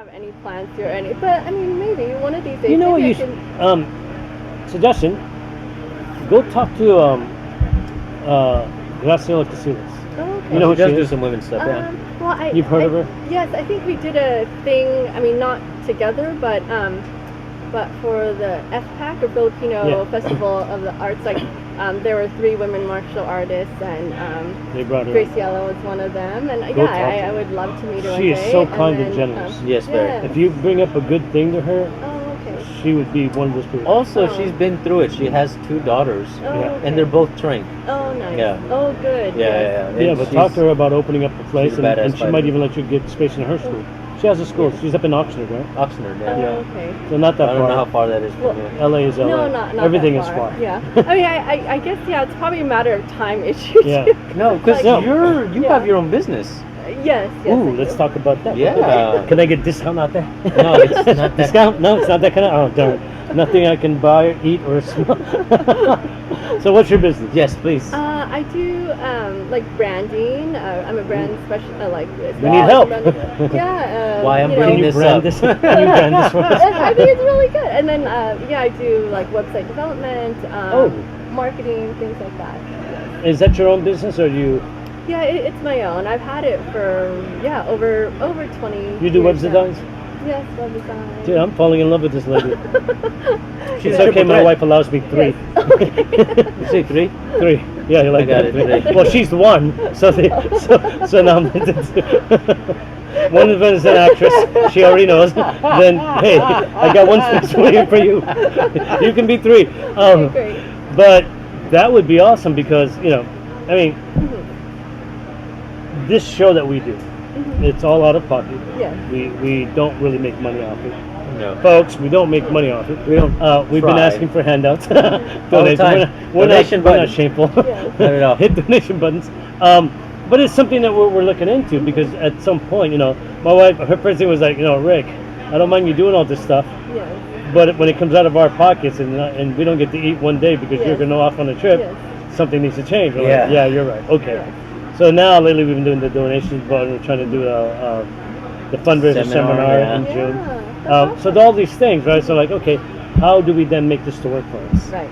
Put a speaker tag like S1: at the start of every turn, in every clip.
S1: have any plans here, but I mean, maybe one of these days.
S2: You know what
S1: maybe
S2: you
S1: I
S2: should, suggestion, go talk to Graciela Casillas.
S1: Oh, okay.
S2: You know who
S3: She does
S2: she
S3: do
S2: is?
S3: some women's stuff, yeah.
S1: Well,
S2: You've heard of her?
S1: Yes, I think we did a thing. I mean, not together, but for the FPAC or Filipino
S2: Yeah.
S1: Festival of the Arts, like there were 3 women martial artists, and
S2: They brought her.
S1: Graciela was one of them. And
S2: Go
S1: yeah,
S2: talk to
S1: I
S2: her.
S1: would love to meet her.
S2: She
S1: one
S2: is
S1: day,
S2: so
S1: and
S2: kind and
S1: then,
S2: generous.
S3: Yes, very.
S1: yeah.
S2: If you bring up a good thing to her,
S1: Oh, okay.
S2: she would be one of those people.
S3: Also,
S1: Oh.
S3: she's been through it. She has 2 daughters,
S1: Oh,
S2: Yeah.
S1: okay.
S3: and they're both trained.
S1: Oh, nice.
S3: Yeah.
S1: Oh, good.
S3: Yeah,
S1: yes.
S3: yeah.
S2: Yeah,
S3: And
S2: but talk
S3: she's-
S2: to her about opening up a place,
S3: she's a badass
S2: and she
S3: fighter.
S2: might even let you get space in her school. She has a school. She's up in Oxnard, right?
S3: Oxnard,
S1: Oh,
S3: yeah.
S2: Yeah.
S1: okay.
S2: So not that
S3: I don't know how
S2: far.
S3: far that is from
S1: Well,
S3: here.
S2: LA is LA.
S1: No, not
S2: Everything
S1: that
S2: is
S1: far.
S2: far.
S1: Yeah. I mean, I guess it's probably a matter of time issue.
S2: Yeah.
S1: too.
S3: No, because
S1: Like-
S3: you
S1: Yeah.
S3: have your own business.
S1: Yes. Yes.
S2: Ooh,
S1: I
S2: let's
S1: do.
S2: talk about that.
S3: Yeah.
S2: Can I get discount out there?
S3: No, it's not that.
S2: Discount? No, it's not that kind of. Oh, darn. Nothing I can buy, eat, or smell. So, what's your business?
S3: Yes, please.
S1: I do like branding. I'm a brand special. Like
S2: We need help.
S1: Yeah.
S3: Why I'm
S1: you
S3: bringing
S1: know,
S3: this
S2: brand
S3: up.
S2: this. Can you brand this for us?
S1: I think it's really good. And then I do like website development,
S2: Oh.
S1: marketing, things like that.
S2: Is that your own business, or do you
S1: Yeah, it's my own. I've had it for over 20.
S2: you do web
S1: years now.
S2: designs?
S1: Yes, web design.
S2: Dude, I'm falling in love with this lady.
S3: She's
S2: It's
S3: a
S2: okay.
S3: triple
S2: My
S3: threat.
S2: wife allows me 3.
S3: You say 3?
S2: 3. Yeah, you like
S3: I got
S2: that?
S3: it, 3.
S2: Well, she's the one. So now I'm one of them is an actress. She already knows. Then hey, I got one space waiting for you. You can be 3.
S1: Okay, great.
S2: But that would be awesome because I mean, this show that we do, it's all out of pocket.
S1: Yes.
S2: We don't really make money off it.
S3: No.
S2: Folks, we don't make money off it. We don't. We've been
S3: Try.
S2: asking for handouts.
S3: All the
S2: Donations.
S3: time.
S2: We're
S3: Donation
S2: not
S3: button.
S2: shameful.
S1: Yeah.
S3: Not at all.
S2: Hit donation buttons. But it's something that we're looking into because at some point, my wife, her first thing was like, Rick, I don't mind you doing all this stuff,
S1: Yes.
S2: but when it comes out of our pockets and we don't get to eat one day because
S1: Yes.
S2: you're going to off on a trip,
S1: Yes.
S2: something needs to change. We're
S3: Yeah.
S2: like, yeah, you're right. Okay.
S1: Yes.
S2: So now lately we've been doing the donations button. We're trying to do the fundraiser seminar
S3: yeah.
S2: in June.
S1: Yeah,
S2: So all these things, right? So like, okay, how do we then make this to work for us?
S1: Right.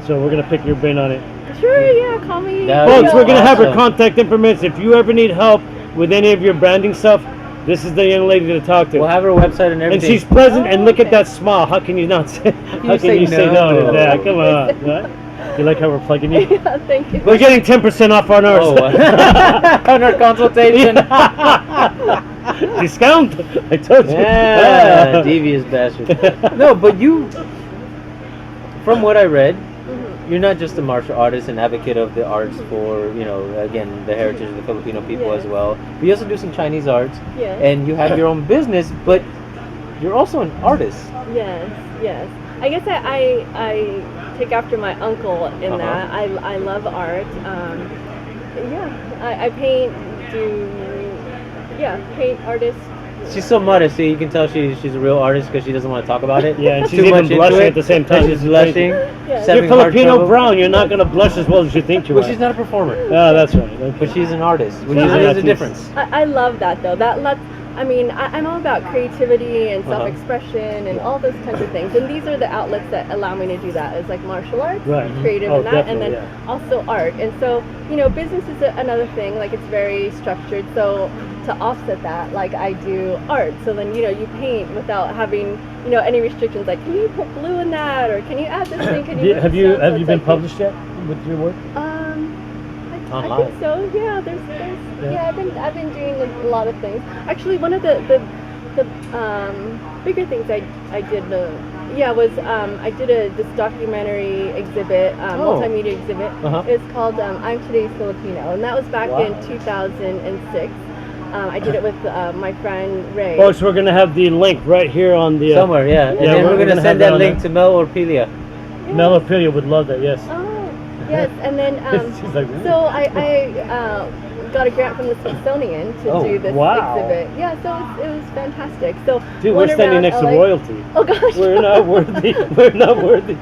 S2: So we're gonna pick your brain on it.
S1: Sure, yeah, call me.
S3: Yeah.
S2: Folks, we're gonna have her
S3: Awesome.
S2: contact information. If you ever need help with any of your branding stuff, this is the young lady to talk to.
S3: We'll have her website and
S2: And
S3: everything.
S2: she's present, and look at
S1: okay.
S2: that smile. How can you not say? How can
S3: say
S2: you say no
S3: no?
S2: to that? Come on, right? You like how we're plugging you?
S1: Yeah, thank you.
S2: We're getting 10% off on ours.
S3: Oh, on our consultation.
S2: Discount? I told you.
S3: Yeah, devious bastard. No, but from what I read, you're not just a martial artist and advocate of the arts for, again, the heritage of the Filipino people
S1: Yeah.
S3: as well. But you also do some Chinese arts,
S1: Yes.
S3: and you have your own business, but you're also an artist.
S1: Yes, yes. I guess I take after my uncle in
S3: Uh-huh.
S1: that. I love art. I paint, paint artists.
S3: She's so modest, so you can tell she's a real artist because she doesn't want to talk about it.
S2: Yeah, and she's
S3: too
S2: even
S3: much into
S2: blushing
S3: it.
S2: at the same time.
S3: She's
S2: This is
S3: blushing.
S2: crazy.
S1: Yeah.
S3: she's
S2: You're
S3: having heart
S2: Filipino
S3: trouble.
S2: brown. You're not gonna blush as well as you think you
S3: But
S2: are.
S3: she's not a performer.
S2: Ah, that's right. Okay.
S3: But she's an artist, which
S2: She's
S3: is
S2: an
S3: a
S2: artist.
S3: difference.
S1: I love that though. I'm all about creativity and
S3: Uh-huh.
S1: self-expression and all those kinds of things. And these are the outlets that allow me to do that. It's like martial arts,
S2: Right.
S1: creative
S2: Oh,
S1: and that, and then
S2: definitely,
S1: also art. And so, business is another thing. Like it's very structured. So to offset that, like I do art. So then, you paint without having, any restrictions. Like, can you put blue in that, or can you add this thing? Can you?
S2: Have
S1: put
S2: you
S1: this down?
S2: have
S1: So
S2: you
S1: it's
S2: been
S1: like-
S2: published yet with your work?
S1: I
S3: Online.
S1: think so. Yeah, there's
S2: Yeah.
S1: I've been doing a lot of things. Actually, one of the bigger things I did was I did this documentary exhibit, multimedia exhibit.
S2: Uh-huh.
S1: It's called I'm Today's Filipino, and that was back
S2: Wow.
S1: in 2006. I did it with my friend Ray.
S2: Folks, we're gonna have the link right here on the
S3: Somewhere, yeah. And
S1: Yeah,
S3: then
S2: we're
S3: we're
S2: gonna
S3: gonna
S2: have
S3: send
S2: that
S3: that
S2: on
S3: link
S2: there.
S3: to Mel or Pelia.
S1: Yeah.
S2: Melopedia would love that. Yes.
S1: Oh, yes, and then
S2: She's like, "Ooh."
S1: so I got a grant from the Smithsonian to
S3: Oh,
S1: do this
S2: wow.
S1: exhibit. Yeah, so it was fantastic. So
S2: Dude, we're
S1: went
S2: standing
S1: around
S2: next to
S1: LA.
S2: royalty.
S1: Oh gosh.
S2: We're not worthy. We're not worthy.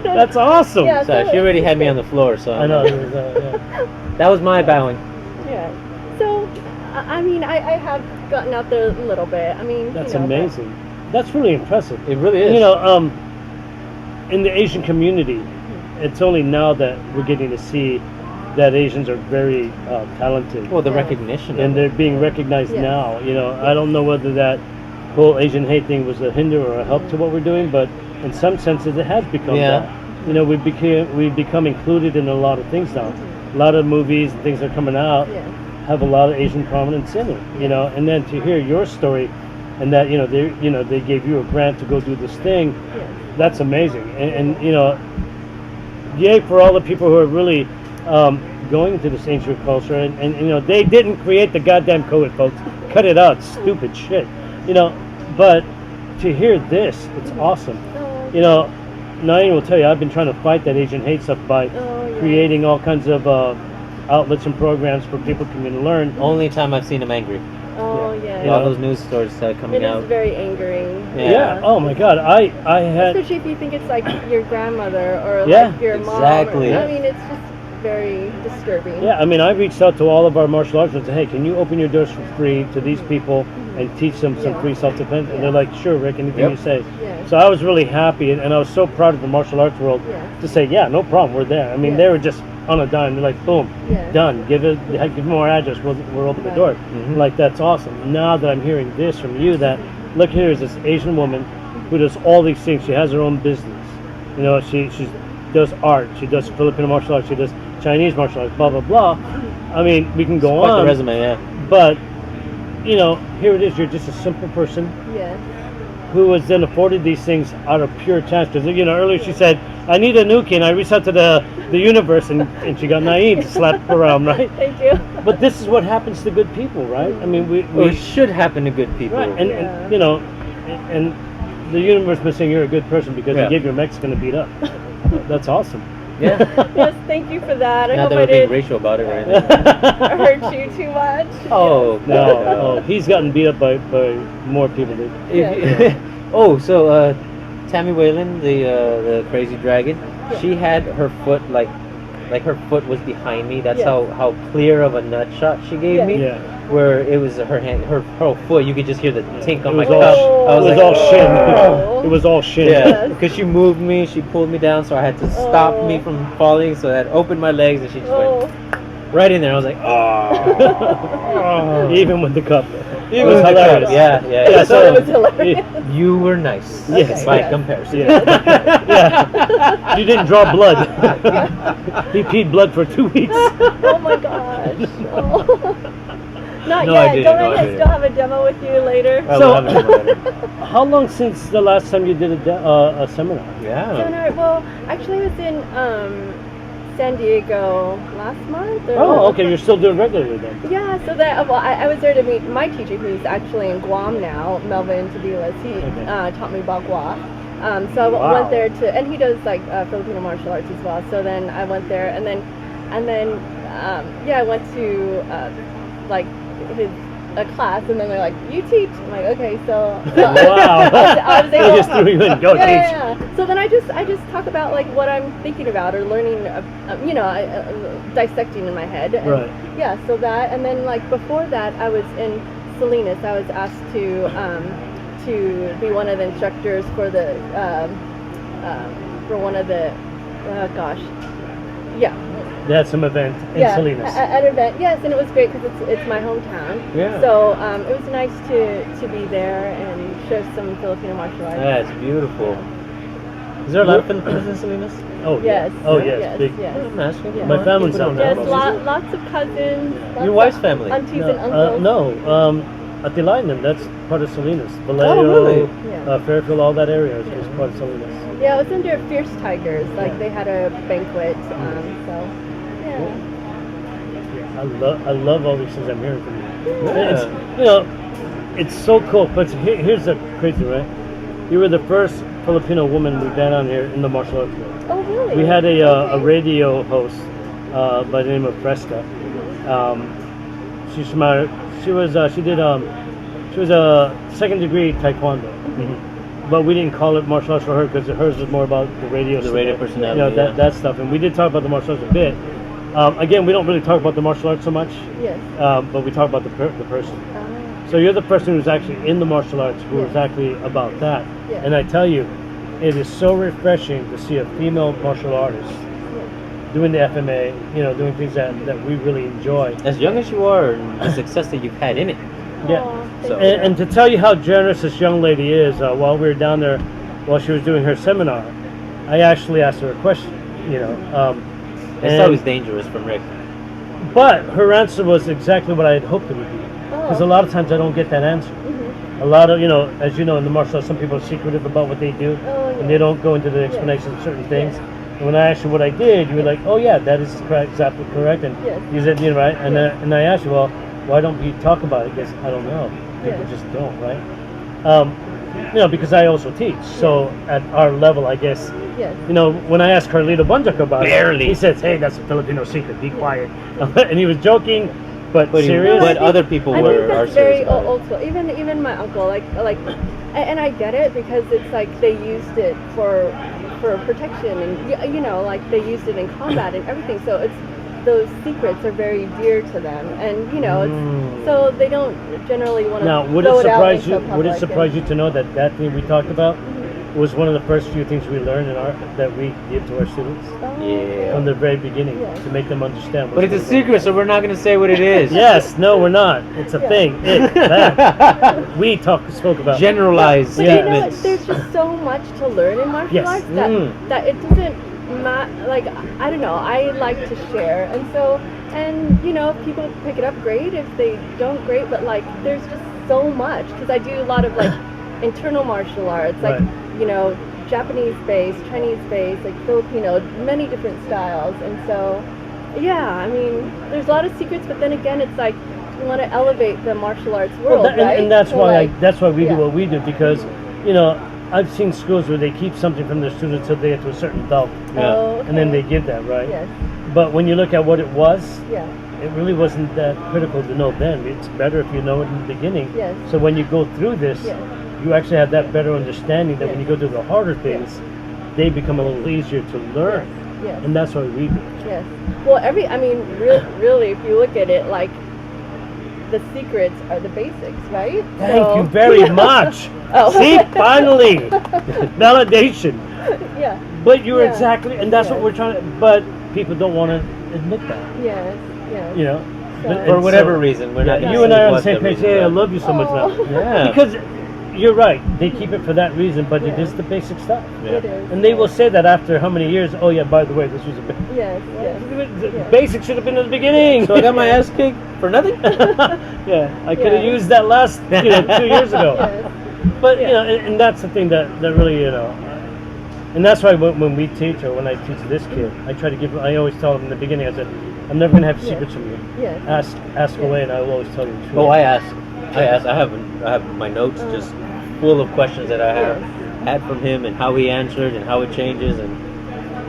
S2: That's awesome.
S1: Yeah.
S3: Sorry, she already had me on the floor, so
S2: I know. It was, yeah.
S3: that was my bowing.
S1: Yeah. So I mean, I have gotten out there a little bit. I mean,
S2: That's
S1: you know, but-
S2: amazing. That's really impressive.
S3: It really is.
S2: You know, in the Asian community, it's only now that we're getting to see that Asians are very talented,
S3: well, the
S1: Yeah.
S3: recognition
S2: and
S3: of
S2: they're
S3: it.
S2: being recognized
S1: Yes.
S2: now. You know, I don't know whether that whole Asian hate thing was a hinder or a help to what we're doing, but in some senses, it has become
S3: Yeah.
S2: that. You know, we've become included in a lot of things now. A lot of movies and things that are coming out
S1: Yeah.
S2: have a lot of Asian prominence in it. You know, and then to hear your story, and that they gave you a grant to go do this thing.
S1: Yes.
S2: That's amazing, and you know, yay for all the people who are really going into this ancient culture, and you know, they didn't create the goddamn COVID, folks. Cut it out, stupid shit. You know, but to hear this, it's awesome.
S1: Oh,
S2: You know, Naeem will tell you, I've been trying to fight that Asian hate stuff by
S1: Oh, yeah.
S2: creating all kinds of outlets and programs for people to learn.
S3: Only time I've seen him angry.
S1: Oh yeah.
S2: You
S3: All
S2: know?
S3: those news stories coming
S1: It
S3: out.
S1: is very angering.
S3: Yeah.
S2: Oh my God, I had.
S1: Especially if you think it's like your grandmother or
S2: Yeah,
S1: like your mom.
S3: exactly.
S1: I mean, it's just very disturbing.
S2: Yeah, I mean, I reached out to all of our martial arts and said, hey, can you open your doors for free to these people and teach them some
S1: Yeah.
S2: free self-defense? And
S1: Yeah.
S2: they're like, sure, Rick, anything
S3: Yep.
S2: you say.
S1: Yeah.
S2: So I was really happy, and I was so proud of the martial arts world
S1: Yeah.
S2: to say, yeah, no problem, we're there. I mean,
S1: Yeah.
S2: they were just on a dime. They're like, boom,
S1: Yeah.
S2: done. Give more address, we'll open the
S1: Right.
S2: door.
S3: Mhm.
S2: Like, that's awesome. Now that I'm hearing this from you, that, look, here is this Asian woman who does all these things. She has her own business. You know, she does art. She does Filipino martial arts. She does Chinese martial arts, blah, blah, blah. I mean, we can go
S3: Quite
S2: on.
S3: the resume, yeah.
S2: But, you know, here it is. You're just a simple person
S1: Yeah.
S2: who was then afforded these things out of pure chance. Because, you know, earlier she said, I need a nuki, and I reached out to the universe, and she got Naeem to slap her around, right?
S1: Thank you.
S2: But this is what happens to good people, right? I mean,
S3: Well, it should happen to good people.
S2: right, and,
S1: Yeah.
S2: and you know, and the universe must saying you're a good person because
S3: Yeah.
S2: you gave your Mexican a beat up. That's awesome.
S3: Yeah.
S1: Yes, thank you for that. I
S3: Not
S1: hope
S3: that
S1: I
S3: we're being
S1: didn't
S3: racial about it or anything.
S1: hurt you too much.
S3: Oh,
S2: No,
S3: God,
S2: oh, he's gotten beat up by more people than.
S3: If- oh, so Tammy Whalen, the crazy dragon, she had her foot like her foot was behind me. That's
S1: Yeah.
S3: how clear of a nut shot she gave
S1: Yeah.
S3: me.
S2: Yeah.
S3: Where it was her hand, her whole foot. You could just hear the tink on
S2: It
S3: my
S2: was all
S3: cup.
S2: sh-
S3: I
S2: It
S3: was
S2: was
S3: like,
S2: all shin.
S1: Oh.
S2: It was all shin.
S3: yeah,
S1: Yes.
S3: because she moved me, she pulled me down, so I had to stop
S1: Oh.
S3: me from falling. So I had opened my legs, and she just
S1: Oh.
S3: went right in there. I was like, oh.
S2: Even with the cup.
S3: It
S2: was hilarious.
S3: Yeah, yeah.
S2: Yeah,
S1: So it was
S2: so
S1: hilarious.
S3: You were nice.
S2: Yes.
S3: By
S1: Yes.
S3: comparison.
S2: yeah. Yeah. You didn't draw blood. He peed blood for 2 weeks.
S1: Oh my gosh. Oh. Not
S3: No,
S1: yet.
S3: I didn't.
S1: Don't
S3: No, I
S1: I
S3: didn't.
S1: still have a demo with you later?
S3: I
S2: So-
S3: will have it later.
S2: How long since the last time you did a seminar?
S3: Yeah.
S1: Seminar. Well, actually, I was in San Diego last month. Or
S2: Oh, okay. You're still doing regularly then.
S1: Yeah, so that well, I was there to meet my teacher, who's actually in Guam now, Melvin Tabilas. He
S2: Okay.
S1: taught me Bagua. So I
S2: Wow.
S1: went there to, and he does like Filipino martial arts as well. So then I went there, and then yeah, I went to like his a class, and then they're like, "You teach." I'm like, "Okay." So
S2: Wow.
S1: I was
S2: They
S1: able.
S2: just threw you in. Go
S1: yeah,
S2: teach.
S1: yeah, yeah. So then I just talk about like what I'm thinking about or learning, you know, dissecting in my head. And,
S2: Right.
S1: Yeah. So that, and then like before that, I was in Salinas. I was asked to be one of the instructors for the for one of the gosh, yeah.
S2: They had some event in
S1: Yeah,
S2: Salinas.
S1: at an event, yes, and it was great because it's my hometown.
S3: Yeah.
S1: So it was nice to be there and show some Filipino martial arts.
S3: That's beautiful. Is there a lot of Filipinos in Salinas?
S2: Oh
S1: Yes.
S2: yeah. Oh yes.
S1: Yes.
S2: Big.
S1: Yes.
S3: I'm asking.
S1: Yeah.
S2: My family's
S3: People
S2: out
S3: don't
S2: there.
S1: Yes,
S3: know.
S1: lots of cousins. Lots
S3: Your
S1: of
S3: wife's family?
S1: aunties and uncles.
S2: No. Atilainen, that's part of Salinas. Vallejo,
S3: Oh, really?
S1: Yeah.
S2: Fairfield, all that area is part of Salinas.
S1: Yeah, it was under Fierce Tigers. Like
S2: Yeah.
S1: they had a banquet. So yeah.
S2: I love all these things I'm hearing from you.
S3: Yeah.
S2: It's, you know, it's so cool. But here's the crazy, right? You were the first Filipino woman we've had on here in the martial arts world.
S1: Oh really?
S2: We had a
S1: Okay.
S2: radio host by the name of Fresca. She's from our, she was a second degree taekwondo, but we didn't call it martial arts for her because hers was more about the radio.
S3: The
S2: stuff.
S3: radio
S2: You
S3: personality.
S2: know,
S3: yeah.
S2: that stuff, and we did talk about the martial arts a bit. Again, we don't really talk about the martial arts so much,
S1: Yes.
S2: but we talk about the person.
S1: Ah,
S2: So you're the person who's actually in the martial arts, who is
S1: Yes.
S2: actually about that.
S1: Yes.
S2: And I tell you, it is so refreshing to see a female martial artist doing the FMA, doing things that we really enjoy.
S3: As young as you are, and the success that you've had in it.
S2: Yeah.
S1: Aw, thank
S3: So-
S1: you.
S2: And to tell you how generous this young lady is, while we were down there, while she was doing her seminar, I actually asked her a question.
S3: It's
S2: and-
S3: always dangerous from Rick.
S2: But her answer was exactly what I had hoped it would be. Because a lot of times I don't get that answer.
S1: Mhm.
S2: A lot of, as you know, in the martial arts, some people are secretive about what they do,
S1: Oh,
S2: and
S1: yeah.
S2: they don't go into the explanation of certain things. And when I asked you what I did, you were like, "Oh yeah, that is correct, exactly correct." And
S1: Yes.
S2: you said, right. And
S1: Yes.
S2: and I asked you, well, why don't we talk about it? Because I don't know. People
S1: Yes.
S2: just don't, right? Because I also teach. So at our level, I guess,
S1: Yes.
S2: when I asked Carlito Bunjak about
S3: Barely.
S2: it, he says, "Hey, that's a Filipino secret. Be quiet." And he was joking, but
S3: But,
S2: serious.
S3: but other people
S1: I
S3: are
S1: think that's
S3: serious
S1: very
S3: about it.
S1: old school. Even my uncle, and I get it because it's like they used it for protection, and like they used it in combat and everything. So it's those secrets are very dear to them, and it's so they don't generally want to.
S2: Now, would it surprise you? Would it surprise you to know that thing we talked about was one of the first few things we learned that we give to our students
S3: Yeah.
S2: from the very beginning
S1: Yeah.
S2: to make them understand.
S3: But it's a secret, so we're not going to say what it is.
S2: Yes, no, we're not. It's a
S1: Yeah.
S2: thing. That we spoke about.
S3: Generalized
S1: But
S3: statements.
S1: there's just so much to learn in martial
S2: Yes.
S1: arts that,
S3: Mm.
S1: that it doesn't like I don't know. I like to share, and people pick it up great. If they don't, great. But like, there's just so much because I do a lot of like internal martial arts, like Japanese based, Chinese based, like Filipino, many different styles, and so yeah, I mean, there's a lot of secrets, but then again, it's like you want to elevate the martial arts world, right?
S2: And that's
S1: So,
S2: why
S1: like,
S2: that's why we do
S1: yeah.
S2: what we do, because I've seen schools where they keep something from their students until they get to a certain belt,
S1: Oh,
S2: and then
S1: okay.
S2: they give that, right?
S1: Yes.
S2: But when you look at what it was,
S1: Yeah.
S2: it really wasn't that critical to know then. It's better if you know it in the beginning.
S1: Yes.
S2: So when you go through this,
S1: Yes.
S2: you actually have that better understanding that when you
S1: Yes.
S2: go through the harder things, they become a little easier to learn.
S1: Yes.
S2: And that's why we do.
S1: Yes. Well, really, if you look at it, like the secrets are the basics, right?
S2: Thank you very much.
S1: Oh.
S2: See, finally, validation.
S1: Yeah.
S2: But you're
S1: Yeah.
S2: exactly, and that's what
S1: Yes.
S2: we're trying to. But people don't want to admit that.
S1: Yes. Yes. So-
S2: But-
S3: For
S2: and
S3: whatever
S2: so-
S3: reason, we're not.
S2: Yeah,
S3: gonna
S2: you and
S3: say
S2: I are on the
S3: what
S2: same page.
S3: reason
S2: Hey, I
S3: are.
S2: love you so much now.
S1: Oh.
S3: Yeah.
S2: Because you're right. They keep it for that reason, but it
S1: Yeah.
S2: is the basic stuff.
S3: Yeah.
S1: It is.
S2: And they will say that after how many years? Oh yeah, by the way, this was
S1: Yes. Yes.
S2: the
S1: Yeah.
S2: basic should have been at the beginning.
S3: So I got my ass kicked for nothing.
S2: Yeah, I could have
S1: Yeah.
S2: used that last 2 years ago.
S1: Yes.
S2: But
S1: Yeah.
S2: and that's the thing that really and that's why when we teach or when I teach this kid, I try to I always tell them in the beginning. I said, I'm never gonna have
S1: Yeah.
S2: secrets from you.
S1: Yes.
S2: Ask
S1: Yeah.
S2: away, and I will always tell you the truth.
S3: Oh, I ask. I have my notes just full of questions that I have had from him and how he answered and how it changes, and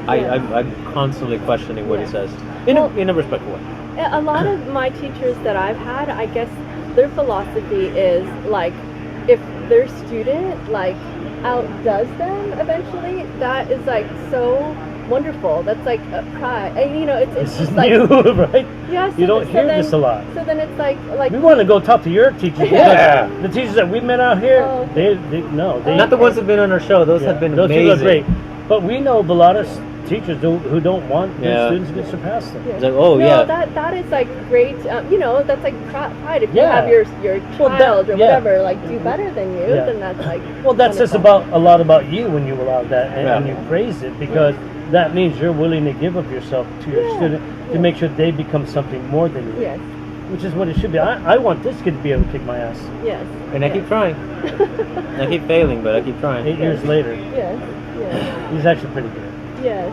S1: Yeah.
S3: I'm constantly questioning what he
S1: Yeah.
S3: says
S1: Well-
S3: in a respectful way.
S1: A lot of my teachers that I've had, I guess their philosophy is like, if their student like outdoes them eventually, that is like so wonderful. That's like a pride, and it's
S2: This is
S1: just like
S2: new, right?
S1: yeah.
S2: You don't hear this a lot.
S1: So then it's like
S2: We want to go talk to your teachers.
S3: Yeah.
S2: The teachers that we met out here,
S1: Oh,
S2: they no, they
S3: Not the ones that have been on our show. Those have been
S2: those
S3: amazing.
S2: people are great. But we know a lot of teachers who don't want their
S3: Yeah.
S2: students to surpass them.
S1: Yeah.
S3: It's like, oh,
S1: no,
S3: yeah.
S1: that is like great. That's like pride. If you
S2: Yeah.
S1: have your
S2: Well, that-
S1: child or
S2: yeah.
S1: whatever like do better than you,
S2: Yeah.
S1: then that's like
S2: Well, that says
S1: wonderful.
S2: a lot about you when you allow that and
S3: Yeah.
S2: you praise it, because that means you're willing to give up yourself to your
S1: Yeah.
S2: student to
S1: Yeah.
S2: make sure they become something more than you.
S1: Yes.
S2: Which is what it should be. I want this kid to be able to kick my ass
S1: Yes.
S3: And I keep trying. I keep failing, but I keep trying.
S2: 8 years later.
S1: Yes. Yes.
S2: He's actually pretty good.
S1: Yes.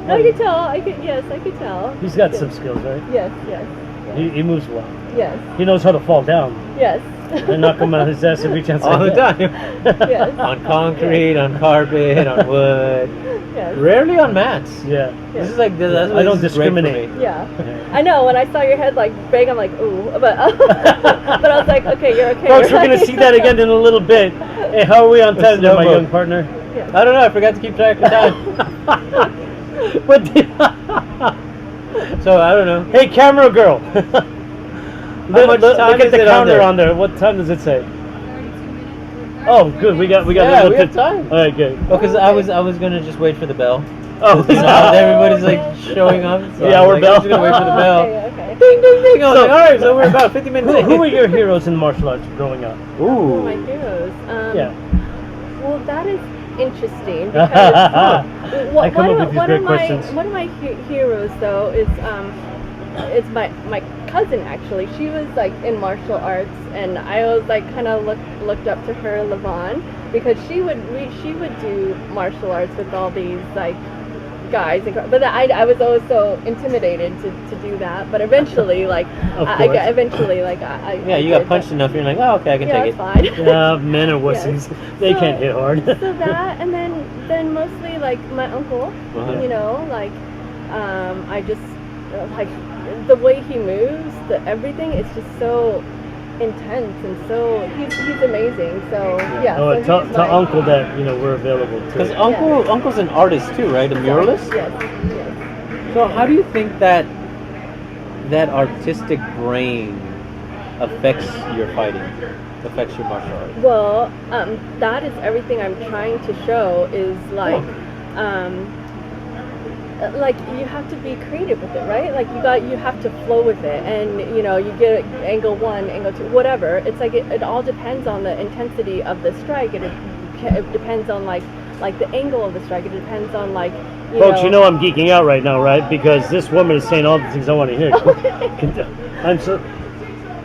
S1: I could tell. I could tell.
S2: He's got
S1: Yes.
S2: some skills, right?
S1: Yes. Yes.
S2: He moves well.
S1: Yes.
S2: He knows how to fall down
S1: Yes.
S2: and knock him on his ass every chance.
S3: All
S2: I
S3: the
S2: get.
S3: time.
S1: Yes.
S3: On concrete, on carpet, on wood.
S1: Yes.
S3: Rarely on mats.
S2: Yeah.
S3: This is like that's
S2: I don't
S3: this is great for
S2: discriminate.
S3: me.
S1: Yeah.
S2: Yeah.
S1: I know. When I saw your head like bang, I'm like, ooh. But but I was like, okay, you're okay.
S2: Folks, we're
S1: right?
S2: going to see that again in a little bit. Hey, how are we on time there, my
S3: Snowball.
S2: young partner?
S1: Yes.
S3: I don't know. I forgot to keep track of time.
S2: But
S3: So I don't know.
S2: Hey, camera girl.
S3: much time
S2: look at
S3: is
S2: the
S3: it on
S2: counter
S3: there?
S2: on there. What time does it say? Oh, good. We got.
S3: Yeah,
S2: a
S3: we
S2: little
S3: have time.
S2: All right, good.
S3: Well, because I was gonna just wait for the bell.
S2: Oh,
S3: You know, everybody's like showing up. So
S2: The
S3: I was
S2: hour
S3: like,
S2: bell.
S3: I'm just gonna wait for the bell.
S1: Okay.
S3: Ding ding ding! I was
S2: So-
S3: like, all right, so we're about 50 minutes in.
S2: Who were your heroes in martial arts growing up?
S1: Oh, my
S3: Ooh.
S1: heroes.
S2: Yeah.
S1: Well, that is interesting because
S2: I come up with these great questions.
S1: one of my heroes though is it's my cousin actually. She was like in martial arts, and I always like kind of looked up to her, Levon, because she would do martial arts with all these like guys, but I was always so intimidated to do that. But eventually, like
S2: Of
S1: I
S2: course.
S1: eventually like
S3: Yeah, you got punched enough. You're like, oh, okay, I can
S1: Yeah,
S3: take
S1: it's
S3: it.
S1: fine.
S2: Yeah, men are wussies. They
S1: So-
S2: can't hit hard.
S1: So that, and then mostly like my uncle,
S3: Uh-huh.
S1: you know, like I just like the way he moves, everything is just so intense, and so he's amazing. So yeah.
S2: Oh,
S1: so
S2: tell
S1: he's my-
S2: Uncle that we're available too.
S3: Because Uncle's an artist too, right? A muralist.
S1: Yes.
S3: So how do you think that artistic brain affects your fighting, affects your martial arts?
S1: Well, that is everything I'm trying to show is like you have to be creative with it, right? Like you have to flow with it, and you know you get angle one, angle two, whatever. It's like it all depends on the intensity of the strike. It depends on like the angle of the strike. It depends on like
S2: Folks, you know I'm geeking out right now, right? Because this woman is saying all the things I want to hear. I'm so.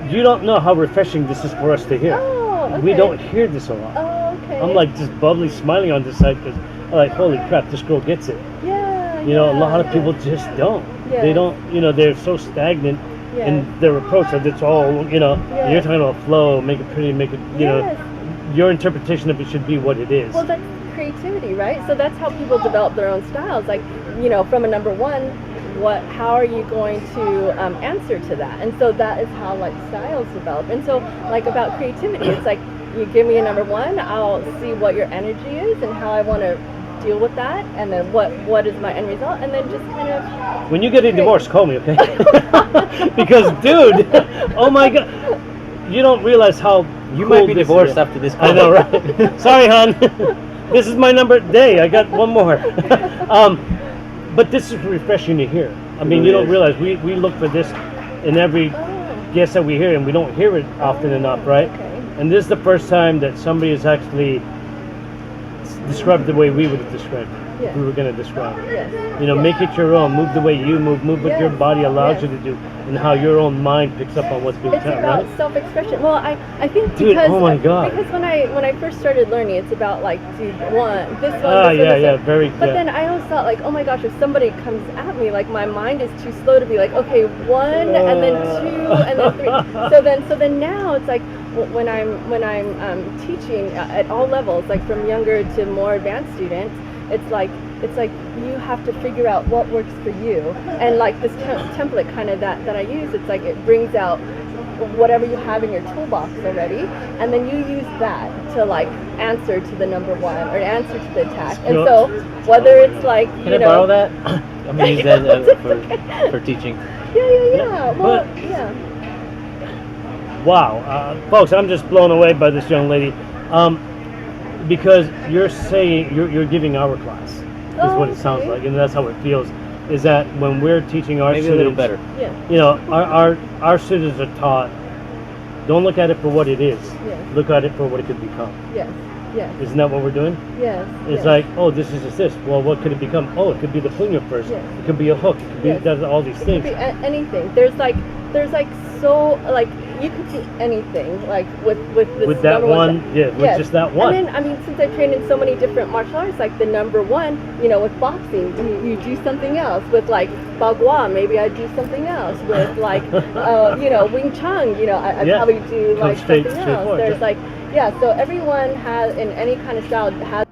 S2: You don't know how refreshing this is for us to hear.
S1: Oh, okay.
S2: We don't hear this a lot.
S1: Oh, okay.
S2: I'm like just bubbly smiling on this side because I'm like, holy crap, this girl gets it.
S1: Yeah.
S2: You know, a lot of
S1: yeah.
S2: people just don't.
S1: Yeah.
S2: They don't. You know, they're so stagnant
S1: Yeah.
S2: in their approach that it's all. You know,
S1: Yeah.
S2: you're talking about flow, make it pretty, make it. You
S1: Yes.
S2: know, your interpretation of it should be what it is.
S1: Well, that's creativity, right? So that's how people develop their own styles. Like, you know, from a number one, how are you going to answer to that? And so that is how like styles develop. And so like about creativity, it's like you give me a number one, I'll see what your energy is and how I want to deal with that, and then what is my end result, and then just kind of.
S2: When you get a divorce, call me, okay? Because, dude, oh my God, you don't realize how
S3: You
S2: cool
S3: might be
S2: this
S3: divorced
S2: is.
S3: after this call.
S2: I know, right? Sorry, hon. This is my number day. I got one more. But this is refreshing to hear. I mean, you don't realize we look for this in every
S1: Oh,
S2: guest that we hear, and we don't hear it often enough, right?
S1: okay.
S2: And this is the first time that somebody has actually described the way we would have described it.
S1: Yeah.
S2: We were going to describe it.
S1: Yes.
S2: You know,
S1: yes.
S2: make it your own. Move the way you move what your
S1: Yes,
S2: body allows
S1: yes.
S2: you to do, and how your own mind picks up on what's being
S1: It's
S2: said,
S1: about
S2: right?
S1: self-expression. Well, I think
S2: Dude,
S1: because
S2: oh my God.
S1: because when I first started learning, it's about like do you want this one,
S2: Ah,
S1: this
S2: yeah,
S1: one,
S2: yeah,
S1: this one.
S2: very.
S1: But
S2: yeah.
S1: then I always thought like, oh my gosh, if somebody comes at me, like my mind is too slow to be like, okay, one and then two and then three. So then now it's like when I'm teaching at all levels, like from younger to more advanced students, it's like you have to figure out what works for you, and like this template kind of that I use, it's like it brings out whatever you have in your toolbox already, and then you use that to like answer to the number one or answer to the attack. And so whether it's like
S3: Can I borrow that? I'm gonna use that for teaching.
S1: Yeah. Well,
S2: But-
S1: yeah.
S2: Wow, folks, I'm just blown away by this young lady, because you're saying you're giving our class, is what it sounds
S1: Okay.
S2: like, and that's how it feels. Is that when we're teaching our
S3: Maybe a
S2: students,
S3: little better.
S1: Yeah.
S2: you know, our students are taught, don't look at it for what it is,
S1: Yes.
S2: look at it for what it could become.
S1: Yes. Yes.
S2: Isn't that what we're doing?
S1: Yes.
S2: It's
S1: yes.
S2: like, oh, this is just this. Well, what could it become? Oh, it could be the puño first.
S1: Yes.
S2: It could be a hook. It could be
S1: Yes.
S2: does all these
S1: It
S2: things.
S1: could be anything. There's like so like you could do anything like with this
S2: With that
S1: number
S2: one, yeah, with
S1: Yes.
S2: just that one.
S1: And then I mean, since I trained in so many different martial arts, like the number one, you know, with boxing, you do something else. With like bagua, maybe I do something else. With like you know, Wing Chun, you know, I
S2: Yeah.
S1: probably do
S2: Comes
S1: like
S2: straight
S1: something else.
S2: forward,
S1: There's
S2: yeah.
S1: like so everyone has in any kind of style has